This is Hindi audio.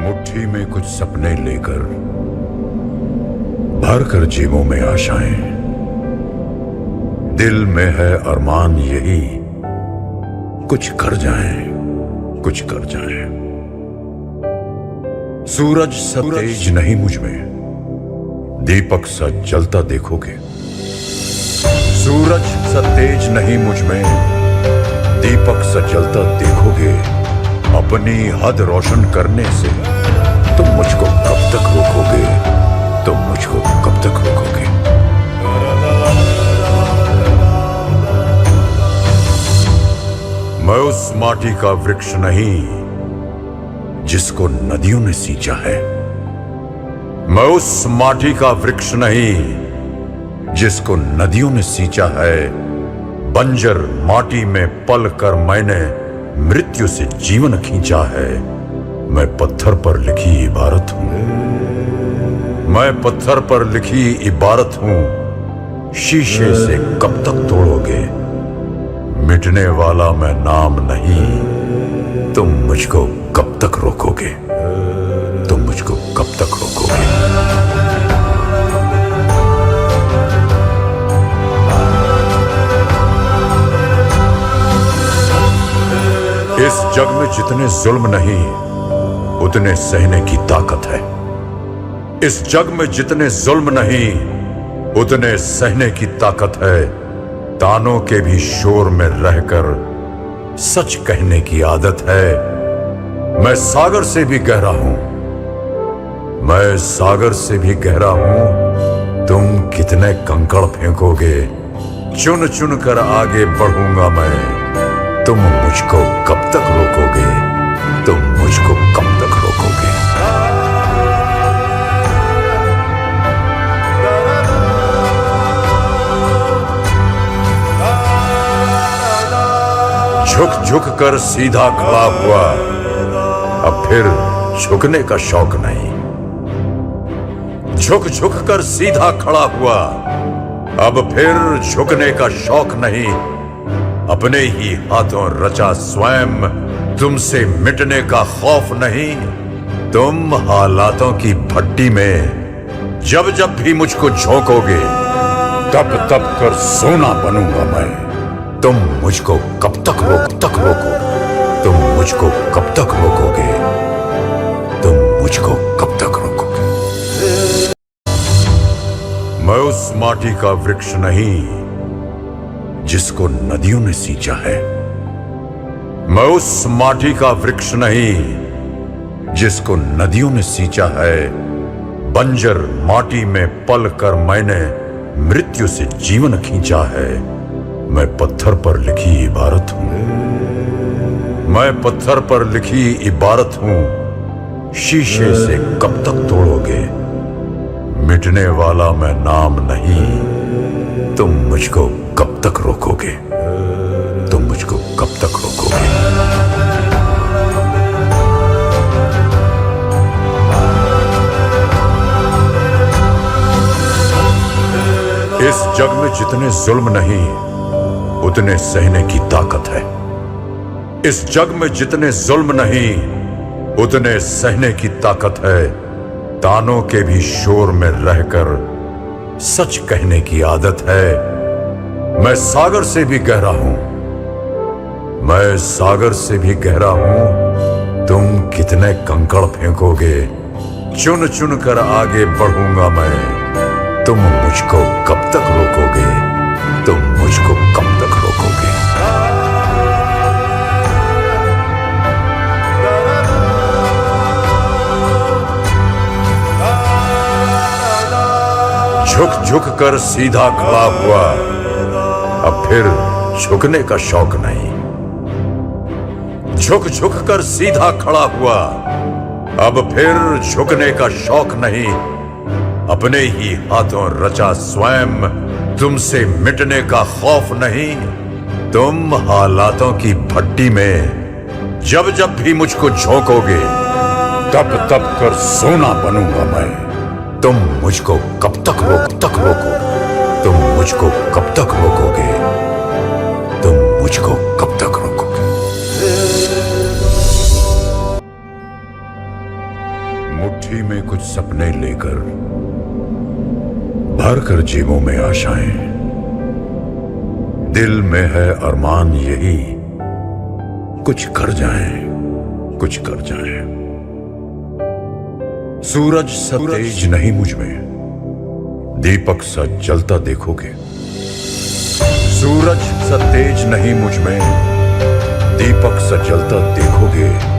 मुट्ठी में कुछ सपने लेकर भर कर जेबों में आशाएं, दिल में है अरमान यही कुछ कर जाएं, कुछ कर जाएं। सूरज सा तेज नहीं मुझ में, दीपक सा जलता देखोगे। सूरज सा तेज नहीं मुझ में, दीपक सा जलता देखोगे। अपनी हद रोशन करने से तुम मुझको कब तक रोकोगे, तुम मुझको कब तक रोकोगे। मैं उस माटी का वृक्ष नहीं जिसको नदियों ने सींचा है। मैं उस माटी का वृक्ष नहीं जिसको नदियों ने सींचा है। बंजर माटी में पल कर मैंने मृत्यु से जीवन खींचा है। मैं पत्थर पर लिखी इबारत हूं, मैं पत्थर पर लिखी इबारत हूं। शीशे से कब तक तोड़ोगे, मिटने वाला मैं नाम नहीं। तुम मुझको कब तक रोकोगे, तुम मुझको कब तक रोकोगे। इस जग में जितने जुल्म नहीं उतने सहने की ताकत है। इस जग में जितने जुल्म नहीं उतने सहने की ताकत है। तानों के भी शोर में रहकर सच कहने की आदत है। मैं सागर से भी गहरा हूं, मैं सागर से भी गहरा हूं। तुम कितने कंकड़ फेंकोगे, चुन चुन कर आगे बढ़ूंगा मैं। तुम मुझको कब तक रोकोगे, तुम मुझको कब तक रोकोगे। झुक झुक कर सीधा खड़ा हुआ, अब फिर झुकने का शौक नहीं। झुक झुक कर सीधा खड़ा हुआ, अब फिर झुकने का शौक नहीं। अपने ही हाथों रचा स्वयं, तुमसे मिटने का खौफ नहीं। तुम हालातों की भट्टी में जब जब भी मुझको झोंकोगे, तब तब कर सोना बनूंगा मैं। तुम मुझको कब तक रोको, तुम मुझको कब तक रोकोगे, तुम मुझको कब तक रोकोगे। मैं उस माटी का वृक्ष नहीं जिसको नदियों ने सींचा है। मैं उस माटी का वृक्ष नहीं जिसको नदियों ने सींचा है। बंजर माटी में पल कर मैंने मृत्यु से जीवन खींचा है। मैं पत्थर पर लिखी इबारत हूं, मैं पत्थर पर लिखी इबारत हूं। शीशे से कब तक तोड़ोगे, मिटने वाला मैं नाम नहीं। तुम मुझको कब तक रोकोगे, तुम मुझको कब तक रोकोगे। इस जग में जितने जुल्म नहीं उतने सहने की ताकत है। इस जग में जितने जुल्म नहीं उतने सहने की ताकत है। तानों के भी शोर में रहकर सच कहने की आदत है। मैं सागर से भी गहरा हूं, मैं सागर से भी गहरा हूं। तुम कितने कंकड़ फेंकोगे, चुन चुन कर आगे बढ़ूंगा मैं। तुम मुझको कब तक रोकोगे, तुम मुझको कब तक रोकोगे। झुक झुक कर सीधा खड़ा हुआ, अब फिर झुकने का शौक नहीं। झुक झुक कर सीधा खड़ा हुआ, अब फिर झुकने का शौक नहीं। अपने ही हाथों रचा स्वयं, तुमसे मिटने का खौफ नहीं। तुम हालातों की भट्टी में जब जब भी मुझको झोंकोगे, तब तब कर सोना बनूंगा मैं। तुम मुझको कब तक रोको, तुम मुझको कब तक रोकोगे, तुम मुझको कब तक। में कुछ सपने लेकर, भर कर जेबों में आशाएं। दिल में है अरमान यही, कुछ कर जाएं, कुछ कर जाएं। सूरज सा तेज नहीं मुझ में, दीपक सा जलता देखोगे। सूरज सा तेज नहीं मुझ में, दीपक सा जलता देखोगे।